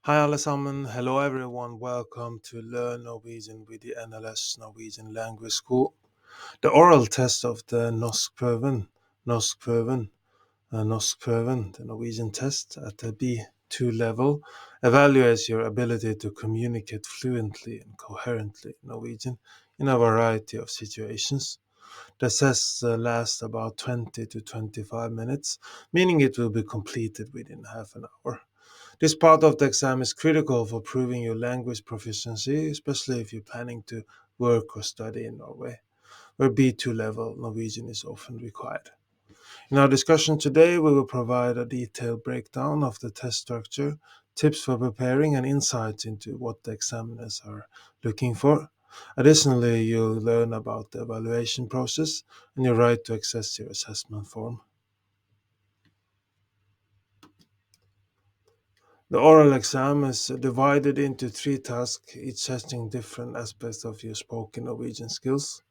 Hi alle sammen, hello everyone, welcome to Learn Norwegian with the NLS Norwegian Language School. The oral test of the Norskprøven, the Norwegian test at the B2 level, evaluates your ability to communicate fluently and coherently in Norwegian in a variety of situations. The test lasts about 20 to 25 minutes, meaning it will be completed within half an hour. This part of the exam is critical for proving your language proficiency, especially if you're planning to work or study in Norway, where B2 level Norwegian is often required. In our discussion today, we will provide a detailed breakdown of the test structure, tips for preparing, and insights into what the examiners are looking for. Additionally, you'll learn about the evaluation process and your right to access your assessment form. The oral exam is divided into three tasks, each testing different aspects of your spoken Norwegian skills.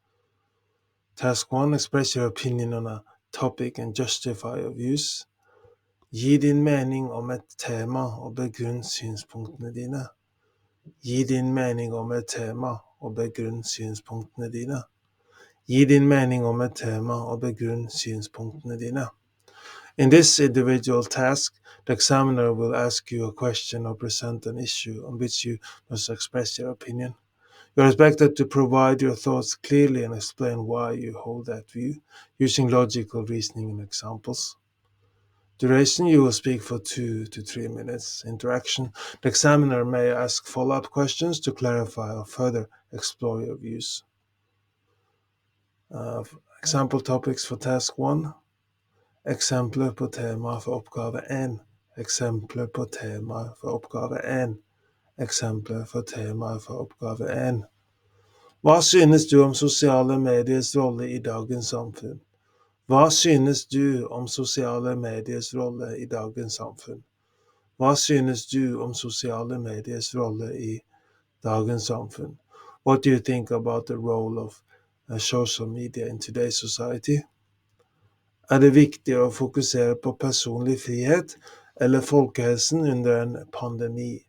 Task 1, express your opinion on a topic and justify your views. Gi din mening om et tema og begrunn synspunktene dine. Gi din mening om et tema og begrunn synspunktene dine. Gi din mening om et tema og begrunn synspunktene dine. In this individual task, the examiner will ask you a question or present an issue on which you must express your opinion. You are expected to provide your thoughts clearly and explain why you hold that view, using logical reasoning and examples. Duration, you will speak for 2 to 3 minutes. Interaction, the examiner may ask follow-up questions to clarify or further explore your views. Example topics for task 1. Eksempler på tema for oppgave 1. Eksempler på tema for oppgave 1. Eksempler for tema for oppgave 1. Hva synes du om sosiale mediers rolle i dagens samfunn? Hva synes du om sosiale mediers rolle i dagens samfunn? Hva synes du om sosiale mediers rolle i dagens samfunn? What do you think about the role of social media in today's society? Er det viktig å fokusere på personlig frihet eller folkehelsen under en pandemi?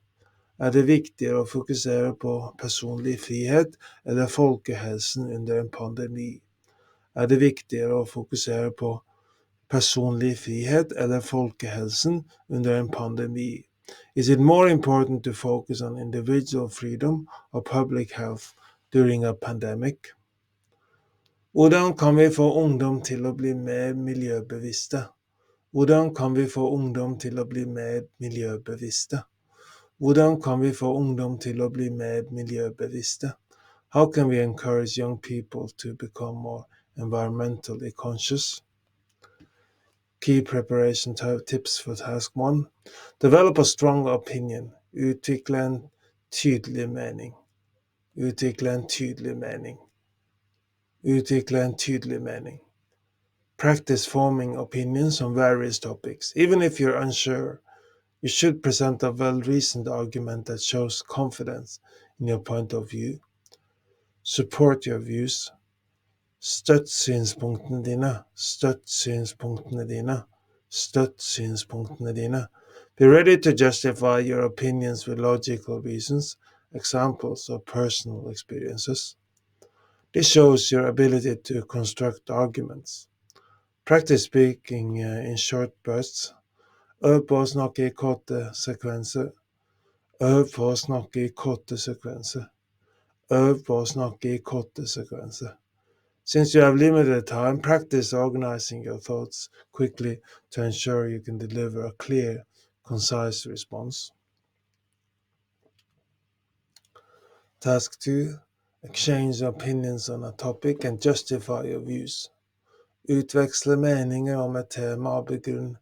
Er det viktigere å fokusere på personlig frihet eller folkehelsen under en pandemi? Er det viktigere å fokusere på personlig frihet eller folkehelsen under en pandemi? Is it more important to focus on individual freedom or public health during a pandemic? Hvordan kan vi få ungdom til å bli mer miljøbevisste? Hvordan kan vi få ungdom til å bli mer miljøbevisste? Hvordan kan vi få ungdom til å bli mer miljøbevisste? How can we encourage young people to become more environmentally conscious? Key preparation tips for task 1. Develop a strong opinion. Utvikle en tydelig mening. Utvikle en tydelig mening. Utvikle en tydelig mening. Practice forming opinions on various topics. Even if you're unsure, you should present a well-reasoned argument that shows confidence in your point of view. Support your views. Støtt synspunktene dine. Støtt synspunktene dine. Støtt synspunktene dine. Be ready to justify your opinions with logical reasons, examples, or personal experiences. This shows your ability to construct arguments. Practice speaking in short bursts. Øv på å snakke i korte sekvenser. Øv på å snakke i korte sekvenser. Øv på å snakke i korte sekvenser. Since you have limited time, practice organizing your thoughts quickly to ensure you can deliver a clear, concise response. Task 2. Exchange opinions on a topic and justify your views. Utveksle meninger om et tema og begrunn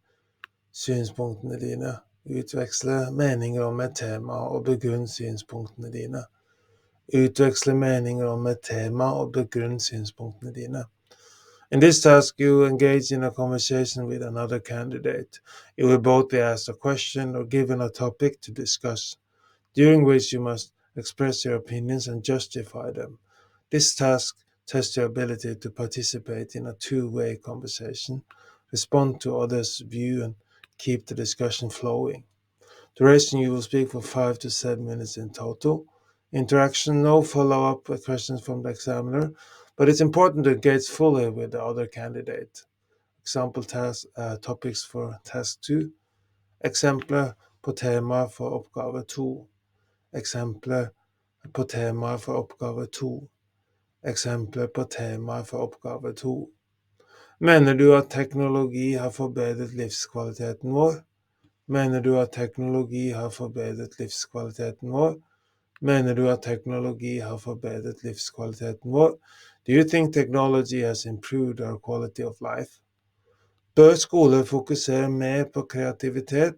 synspunktene dine. Utveksle meninger om et tema og begrunn synspunktene dine. Utveksle meninger om et tema og begrunn synspunktene dine. In this task, you engage in a conversation with another candidate. You will both be asked a question or given a topic to discuss, during which you must express your opinions and justify them. This task tests your ability to participate in a two-way conversation, respond to others' view, and keep the discussion flowing. Duration, you will speak for 5 to 7 minutes in total. Interaction, no follow-up questions from the examiner, but it's important to engage fully with the other candidate. Example topics for task 2. Eksempler på tema for oppgave 2. Eksempler på tema for oppgave 2. Eksempler på tema for oppgave 2. Mener du at teknologi har forbedret livskvaliteten vår? Mener du at teknologi har forbedret livskvaliteten vår? Mener du at teknologi har forbedret livskvaliteten vår? Do you think technology has improved our quality of life? Bør skoler fokusere mer på kreativitet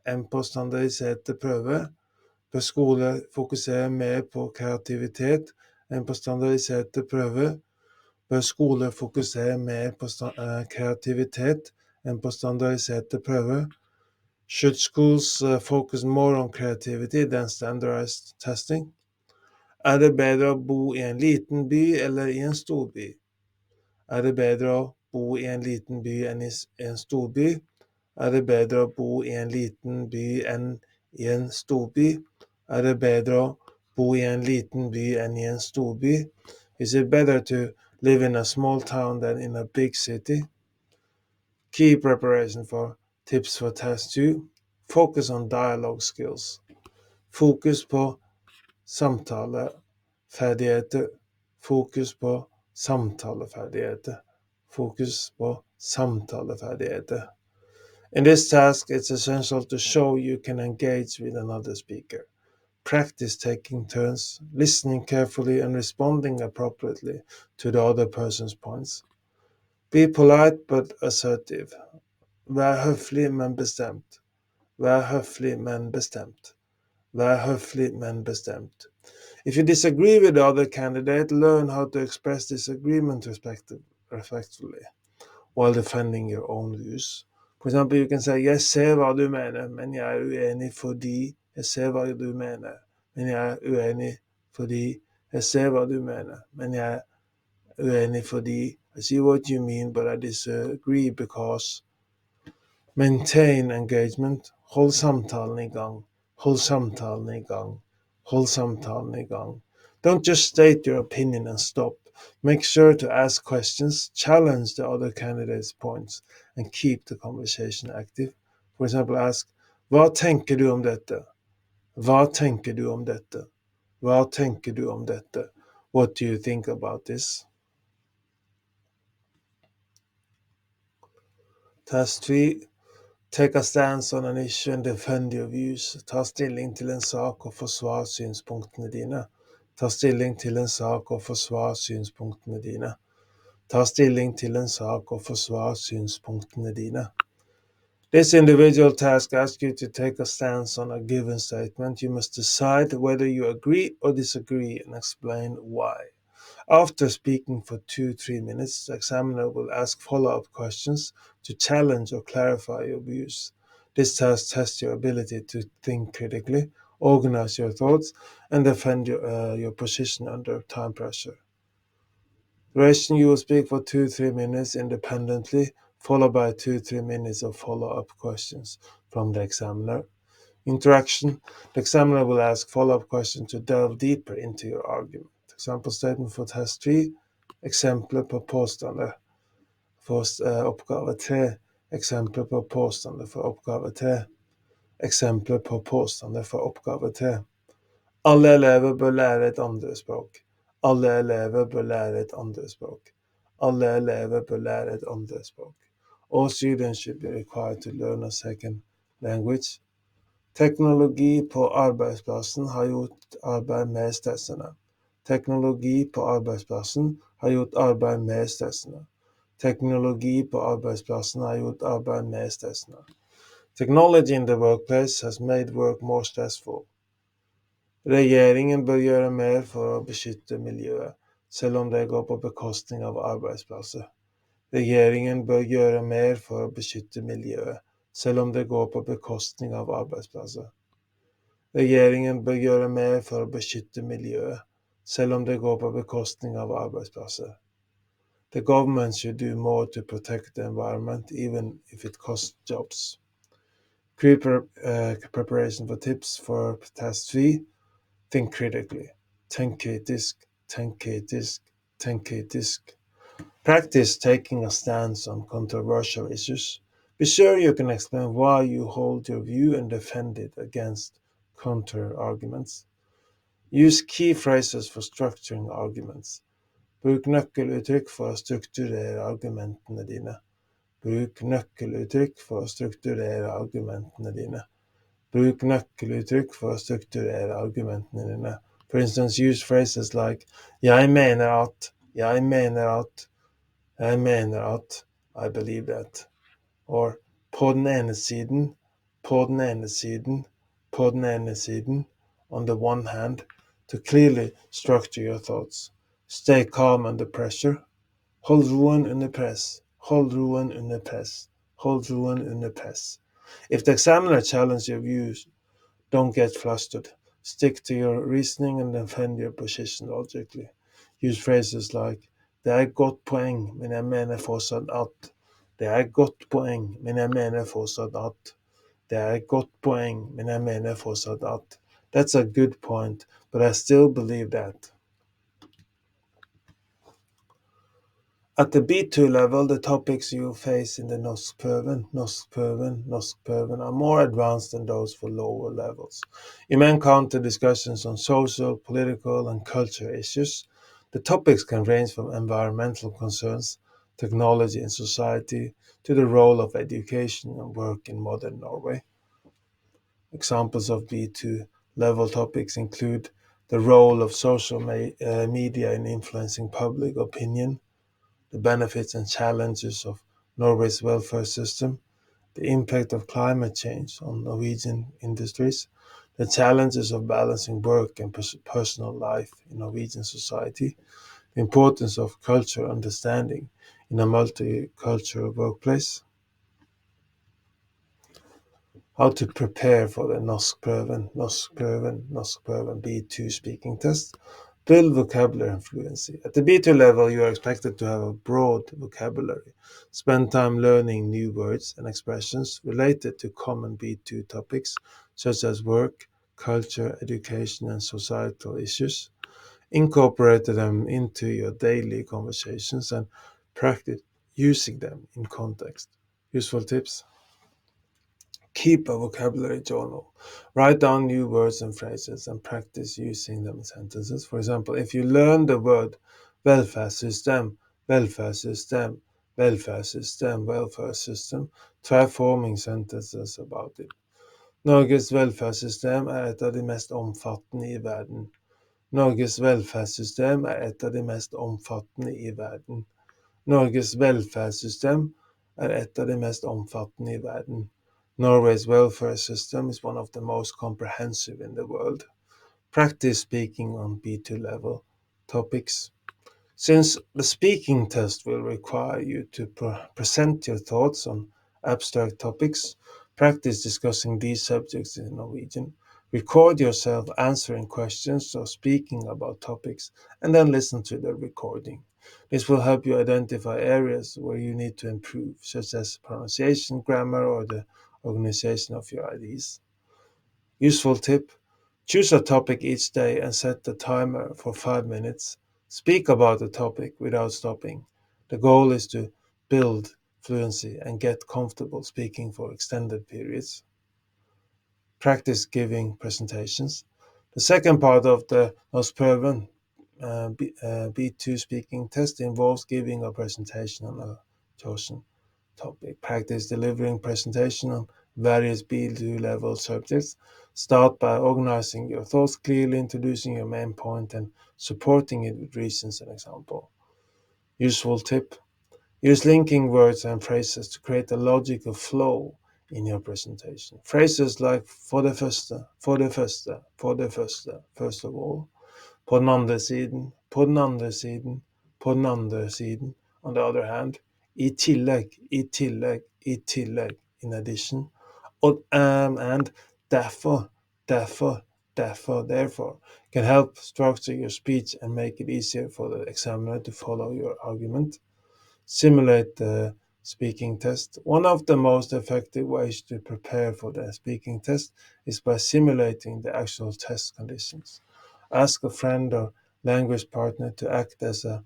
enn på standardiserte prøver? Bør skoler fokusere mer på kreativitet enn på standardiserte prøver? Bør skoler fokusere mer på kreativitet enn på standardiserte prøver? Should schools focus more on creativity than standardized testing? Er det bedre å bo i en liten by eller i en storby? Er det bedre å bo i en liten by enn i en storby? Er det bedre å bo i en liten by enn i en storby? Er det bedre å bo i en liten by enn i en storby? Is it better to live in a small town than in a big city? Key preparation for tips for task 2. Focus on dialogue skills. Fokus på samtaleferdigheter. Fokus på samtaleferdigheter. Fokus på samtaleferdigheter. In this task, it's essential to show you can engage with another speaker. Practice taking turns, listening carefully and responding appropriately to the other person's points. Be polite but assertive. Vær høflig, men bestemt. Vær høflig, men bestemt. Vær høflig, men bestemt. If you disagree with the other candidate, learn how to express disagreement respectfully while defending your own views. For example, you can say, jeg ser hva du mener, men jeg er uenig fordi jeg ser hva du mener. Men jeg er uenig fordi jeg ser hva du mener. Men jeg er uenig fordi I see what you mean, but I disagree because. Maintain engagement. Hold samtalen i gang. Hold samtalen i gang. Hold samtalen i gang. Don't just state your opinion and stop. Make sure to ask questions, challenge the other candidate's points, and keep the conversation active. For example, ask, hva tenker du om dette? Hva tenker du om dette? Hva tenker du om dette? What do you think about this? Task 3. Take a stance on an issue and defend your views. Ta stilling til en sak og forsvar synspunktene dine. Ta stilling til en sak og forsvar synspunktene dine. Ta stilling til en sak og forsvar synspunktene dine. This individual task asks you to take a stance on a given statement. You must decide whether you agree or disagree and explain why. After speaking for 2-3 minutes, the examiner will ask follow-up questions to challenge or clarify your views. This task tests your ability to think critically, organize your thoughts, and defend your position under time pressure. Duration, you will speak for 2-3 minutes independently, followed by 2-3 minutes of follow-up questions from the examiner. Interaction, the examiner will ask follow-up questions to delve deeper into your argument. Example statement for task 3. Eksempler på påstander for oppgave 3. Eksempler på påstander for oppgave 3. Eksempler på påstander for oppgave 3. Alle elever bør lære et andrespråk. Alle elever bør lære et andrespråk. Alle elever bør lære et andrespråk. All students should be required to learn a second language. Teknologi på arbeidsplassen har gjort arbeid mer stressende. Teknologi på arbeidsplassen har gjort arbeid mer stressende. Teknologi på arbeidsplassen har gjort arbeid mer stressende. Technology in the workplace has made work more stressful. Regjeringen bør gjøre mer for å beskytte miljøet, selv om det går på bekostning av arbeidsplasser. Regjeringen bør gjøre mer for å beskytte miljøet, selv om det går på bekostning av arbeidsplasser. Regjeringen bør gjøre mer for å beskytte miljøet, selv om det går på bekostning av arbeidsplasser. The government should do more to protect the environment, even if it costs jobs. Preparation for tips for task 3. Think critically. Tenk kritisk, tenk kritisk, tenk kritisk. Practice taking a stance on controversial issues. Be sure you can explain why you hold your view and defend it against counter arguments. Use key phrases for structuring arguments. Bruk nøkkeluttrykk for å strukturere argumentene dine. Bruk nøkkeluttrykk for å strukturere argumentene dine. Bruk nøkkeluttrykk for å strukturere argumentene dine. For instance, use phrases like jeg mener at, jeg mener at, jeg mener at, I believe that, or på den ene siden, på den ene siden, på den ene siden, on the one hand, to clearly structure your thoughts. Stay calm under pressure. Hold roen under press. Hold roen under press. Hold roen under press. If the examiner challenges your views, don't get flustered. Stick to your reasoning and defend your position logically. Use phrases like det er et godt poeng, men jeg mener fortsatt at. Det er et godt poeng, men jeg mener fortsatt at. Det er et godt poeng, men jeg mener fortsatt at. That's a good point, but I still believe that. At the B2 level, the topics you face in the Norskprøven are more advanced than those for lower levels. You may encounter discussions on social, political, and cultural issues. The topics can range from environmental concerns, technology in society, to the role of education and work in modern Norway. Examples of B2 level topics include the role of social media in influencing public opinion, the benefits and challenges of Norway's welfare system, the impact of climate change on Norwegian industries, the challenges of balancing work and personal life in Norwegian society, the importance of cultural understanding in a multicultural workplace, how to prepare for the Norskprøven B2 speaking test. Build vocabulary and fluency. At the B2 level, you are expected to have a broad vocabulary. Spend time learning new words and expressions related to common B2 topics, such as work, culture, education, and societal issues. Incorporate them into your daily conversations and practice using them in context. Useful tips. Keep a vocabulary journal. Write down new words and phrases and practice using them in sentences. For example, if you learn the word velferdssystem, velferdssystem, velferdssystem, welfare system, try forming sentences about it. Norges velferdssystem er et av de mest omfattende i verden. Norges velferdssystem er et av de mest omfattende i verden. Norges velferdssystem er et av de mest omfattende i verden. Norway's welfare system is one of the most comprehensive in the world. Practice speaking on B2 level topics. Since the speaking test will require you to present your thoughts on abstract topics, practice discussing these subjects in Norwegian. Record yourself answering questions or speaking about topics, and then listen to the recording. This will help you identify areas where you need to improve, such as pronunciation, grammar, or the organization of your ideas. Useful tip. Choose a topic each day and set the timer for 5 minutes. Speak about the topic without stopping. The goal is to build fluency and get comfortable speaking for extended periods. Practice giving presentations. The second part of the Norskprøven B2 speaking test involves giving a presentation on a chosen topic. Practice delivering presentation on various B2 level subjects. Start by organizing your thoughts clearly, introducing your main point, and supporting it with reasons and example. Useful tip. Use linking words and phrases to create a logical flow in your presentation. Phrases like for det første, for det første, for det første, first of all, på den andre siden, på den andre siden, på den andre siden, on the other hand, i tillegg, i tillegg, i tillegg, in addition, and therefore, therefore, can help structure your speech and make it easier for the examiner to follow your argument. Simulate the speaking test. One of the most effective ways to prepare for the speaking test is by simulating the actual test conditions. Ask a friend or language partner to act as the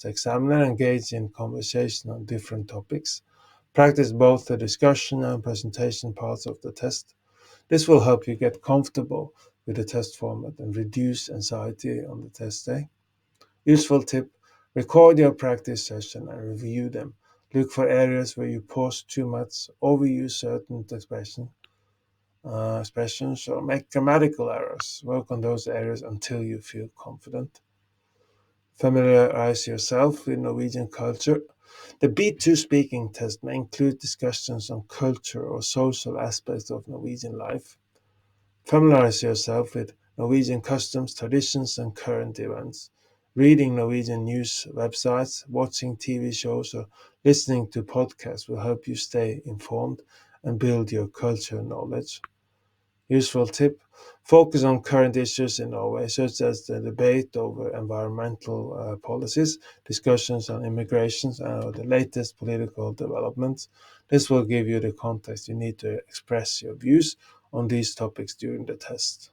examiner, engage in conversation on different topics. Practice both the discussion and presentation parts of the test. This will help you get comfortable with the test format and reduce anxiety on the test day. Useful tip: record your practice session and review them. Look for areas where you pause too much, overuse certain expressions, or make grammatical errors. Work on those areas until you feel confident. Familiarize yourself with Norwegian culture. The B2 speaking test may include discussions on culture or social aspects of Norwegian life. Familiarize yourself with Norwegian customs, traditions, and current events. Reading Norwegian news websites, watching TV shows, or listening to podcasts will help you stay informed and build your cultural knowledge. Useful tip: focus on current issues in Norway, such as the debate over environmental policies, discussions on immigration, and the latest political developments. This will give you the context you need to express your views on these topics during the test.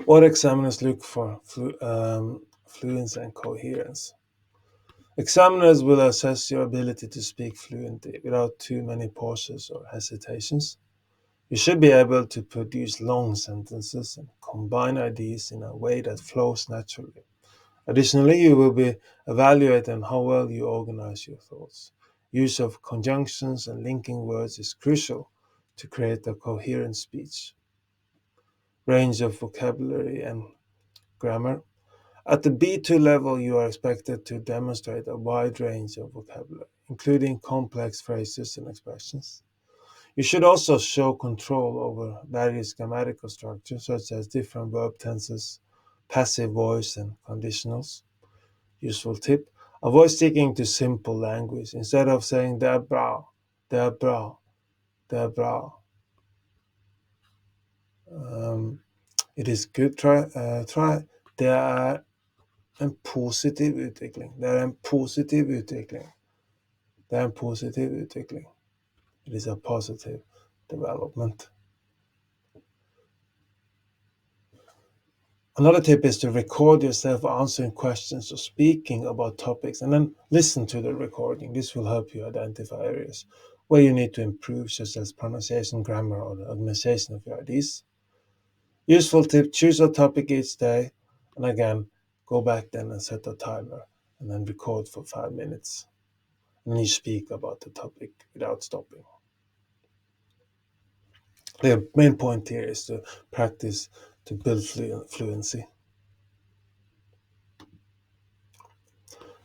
What examiners look for: fluency and coherence. Examiners will assess your ability to speak fluently without too many pauses or hesitations. You should be able to produce long sentences and combine ideas in a way that flows naturally. Additionally, you will be evaluated on how well you organize your thoughts. Use of conjunctions and linking words is crucial to create a coherent speech. Range of vocabulary and grammar. At the B2 level, you are expected to demonstrate a wide range of vocabulary, including complex phrases and expressions. You should also show control over various grammatical structures, such as different verb tenses, passive voice, and conditionals. Useful tip: avoid sticking to simple language. Instead of saying det er bra, det er bra, det er bra. It is good. Try. Det er en positiv utvikling. Det er en positiv utvikling. Det er en positiv utvikling. It is a positive development. Another tip is to record yourself answering questions or speaking about topics and then listen to the recording. This will help you identify areas where you need to improve, such as pronunciation, grammar, or the organization of your ideas. Useful tip: choose a topic each day and again, go back then and set a timer and then record for 5 minutes. And you speak about the topic without stopping. The main point here is to practice to build fluency.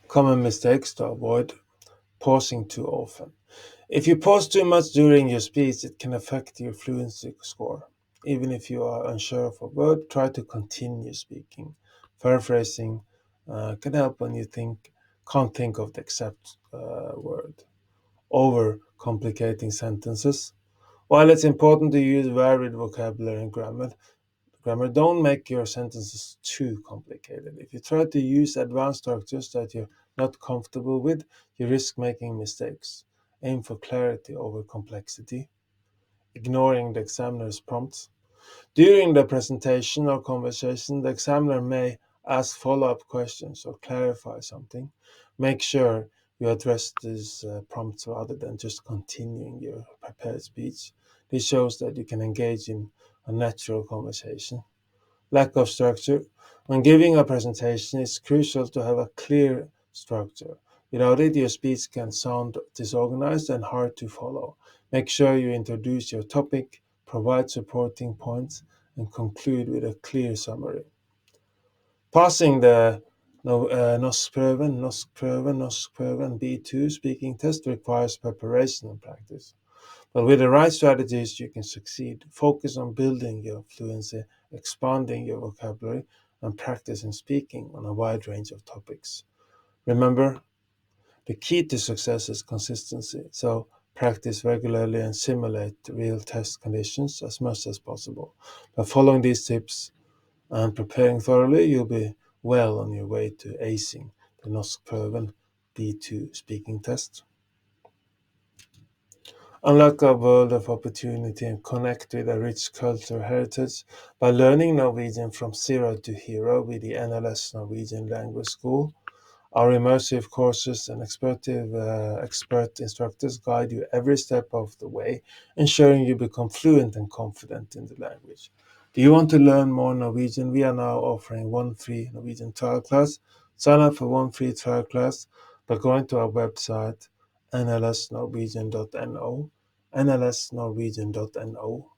Common mistakes to avoid: pausing too often. If you pause too much during your speech, it can affect your fluency score. Even if you are unsure of a word, try to continue speaking. Paraphrasing can help when you can't think of the exact word. Over complicating sentences. While it's important to use varied vocabulary and grammar, don't make your sentences too complicated. If you try to use advanced structures that you're not comfortable with, you risk making mistakes. Aim for clarity over complexity. Ignoring the examiner's prompts. During the presentation or conversation, the examiner may ask follow-up questions or clarify something. Make sure you address these prompts rather than just continuing your prepared speech. This shows that you can engage in a natural conversation. Lack of structure. When giving a presentation, it's crucial to have a clear structure. Without it, your speech can sound disorganized and hard to follow. Make sure you introduce your topic, provide supporting points, and conclude with a clear summary. Passing the Norskprøven B2 speaking test requires preparation and practice. But with the right strategies, you can succeed. Focus on building your fluency, expanding your vocabulary, and practicing speaking on a wide range of topics. Remember, the key to success is consistency. So practice regularly and simulate real test conditions as much as possible. By following these tips and preparing thoroughly, you'll be well on your way to acing the Norskprøven B2 speaking test. Unlock a world of opportunity and connect with a rich cultural heritage by learning Norwegian from zero to hero with the NLS Norwegian Language School. Our immersive courses and expert instructors guide you every step of the way, ensuring you become fluent and confident in the language. Do you want to learn more Norwegian? We are now offering one free Norwegian trial class. Sign up for one free trial class by going to our website nlsnorwegian.no, nlsnorwegian.no,